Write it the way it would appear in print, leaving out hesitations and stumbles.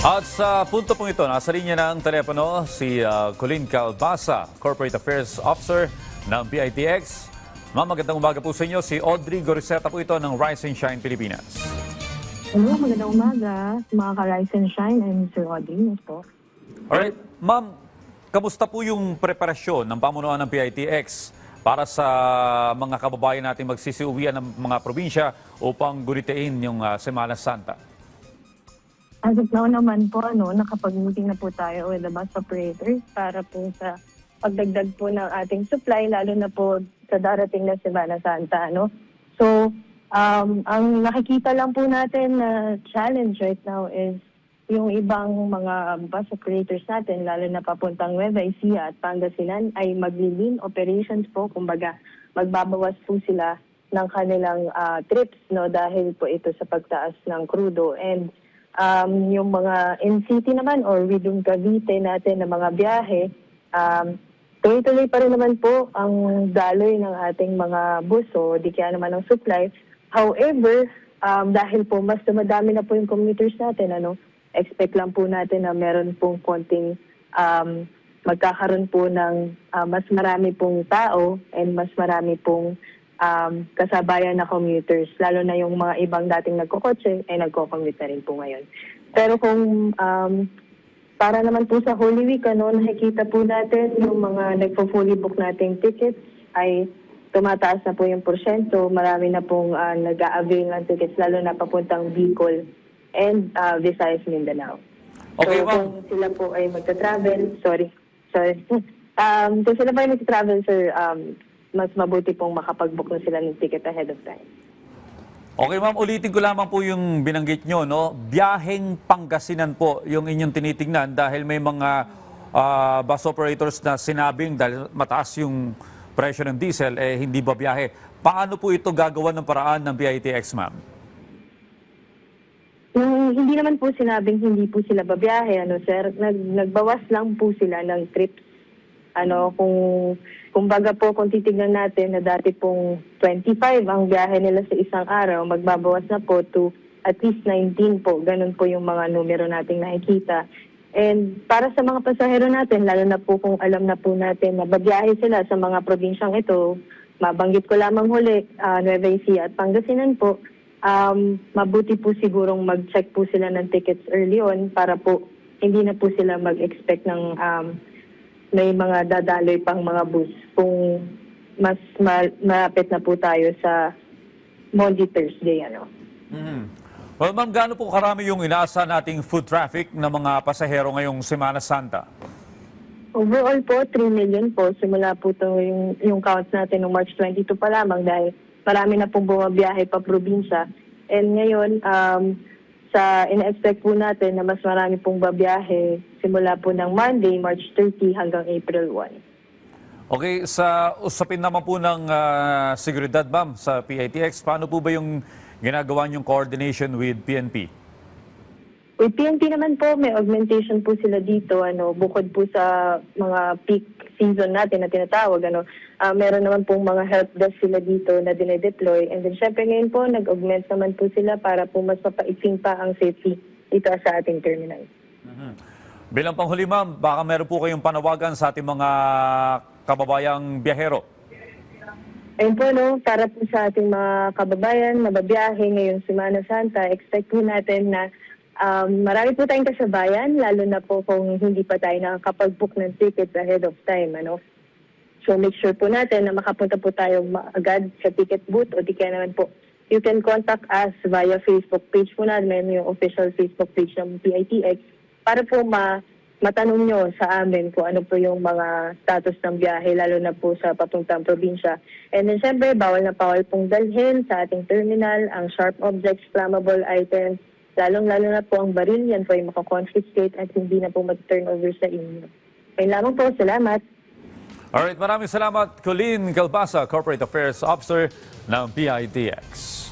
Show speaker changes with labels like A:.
A: At sa punto pong ito, nasa linya ng telepono si Colleen Calbasa, Corporate Affairs Officer ng PITX. Ma'am, magandang umaga po sa inyo. Si Audrey Goriseta po ito ng Rise and Shine Pilipinas.
B: Hello, magandang umaga mga ka-Rise and Shine and Sir Audrey. Yes po.
A: Alright, ma'am, kamusta po yung preparasyon ng pamunuan ng PITX para sa mga kababayan natin magsisiuwian ng mga probinsya upang gunitain yung Semana Santa?
B: As of now naman po, nakapag-meeting na po tayo with the bus operators para po sa pagdagdag po ng ating supply, lalo na po sa darating na Semana Santa. So, ang nakikita lang po natin na challenge right now is yung ibang mga bus operators natin, lalo na papuntang Nueva Ecija at Pangasinan, ay magli-lean operations po. Kumbaga, magbabawas po sila ng kanilang trips dahil po ito sa pagtaas ng crudo. And yung mga in-city naman or within Cavite natin na mga biyahe, tuloy-tuloy pa rin naman po ang daloy ng ating mga bus o di kaya naman ang supply. However, dahil po mas dumadami na po yung commuters natin, expect lang po natin na meron pong konting magkakaroon po ng mas marami pong tao and mas marami pong kasabayan na commuters, lalo na yung mga ibang dating nagkokotse ay nagko-commute na rin po ngayon. Pero kung para naman po sa Holy Week, nakikita po natin yung mga nagpo-fully book nating tickets ay tumataas na po yung porsyento. Marami na pong nag-a-avail ng tickets, lalo na papuntang Bicol and Visayas, Mindanao.
A: Okay,
B: so
A: ma'am.
B: kung sila po ay magta-travel, kung sila po ay magta-travel, sir, mas mabuti pong makapag-book na sila ng ticket ahead of time.
A: Okay, ma'am, ulitin ko lamang po yung binanggit nyo, Biyaheng Pangasinan po yung inyong tinitingnan dahil may mga bus operators na sinabing dahil mataas yung presyo ng diesel, hindi ba biyahe? Paano po ito gagawa ng paraan ng PITX, ma'am?
B: Hindi naman po sinabing hindi po sila babiyahe, sir. Nagbawas lang po sila ng trips. Kung baga po, kung titignan natin na dati pong 25 ang biyahe nila sa isang araw, magbabawas na po to at least 19 po. Ganun po yung mga numero nating nakikita. And para sa mga pasahero natin, lalo na po kung alam na po natin na babiyahe sila sa mga probinsyang ito, mabanggit ko lamang huli, Nueva Ecija at Pangasinan po, mabuti po sigurong mag-check po sila ng tickets early on para po hindi na po sila mag-expect ng may mga dadaloy pang mga bus kung mas malapit na po tayo sa Monday, Thursday.
A: Well, ma'am, gaano po karami yung inaasa nating food traffic ng mga pasahero ngayong Semana Santa?
B: Overall po, 3 million po. Simula po ito yung count natin noong March 22 pa lamang dahil marami na pong bumabiyahe pa probinsya. And ngayon, ina-expect po natin na mas marami pong babiyahe simula po ng Monday, March 30 hanggang April 1.
A: Okay, sa usapin naman po ng seguridad, ma'am, sa PITX, paano po ba yung ginagawa niyong coordination with PNP?
B: With PNP naman po, may augmentation po sila dito. Bukod po sa mga peak season natin na tinatawag, meron naman pong mga help desk sila dito na dinedeploy. And then syempre ngayon po, nag-augment naman po sila para po mas mapaiksing pa ang safety dito sa ating terminal.
A: Bilang panghuli, ma'am, baka meron po kayong panawagan sa ating mga kababayang biyahero.
B: Ayun po, para po sa ating mga kababayan, mababiyahe ngayong Semana Santa, expect po natin na marami po tayong kasabayan, lalo na po kung hindi pa tayo nakakapag-book ng tickets ahead of time. So make sure po natin na makapunta po tayo agad sa ticket booth o di kaya naman po, you can contact us via Facebook page po namin, yung official Facebook page ng PITX, para po matanong nyo sa amin kung ano po yung mga status ng biyahe, lalo na po sa papuntang probinsya. And then syempre, bawal na pong dalhin sa ating terminal ang sharp objects, flammable items, lalong-lalo na po ang baril, yan po yung makakonfiscate at hindi na po mag-turnover sa inyo. Ayun lamang po, salamat.
A: Alright, maraming salamat, Colleen Calbasa, Corporate Affairs Officer ng PITX.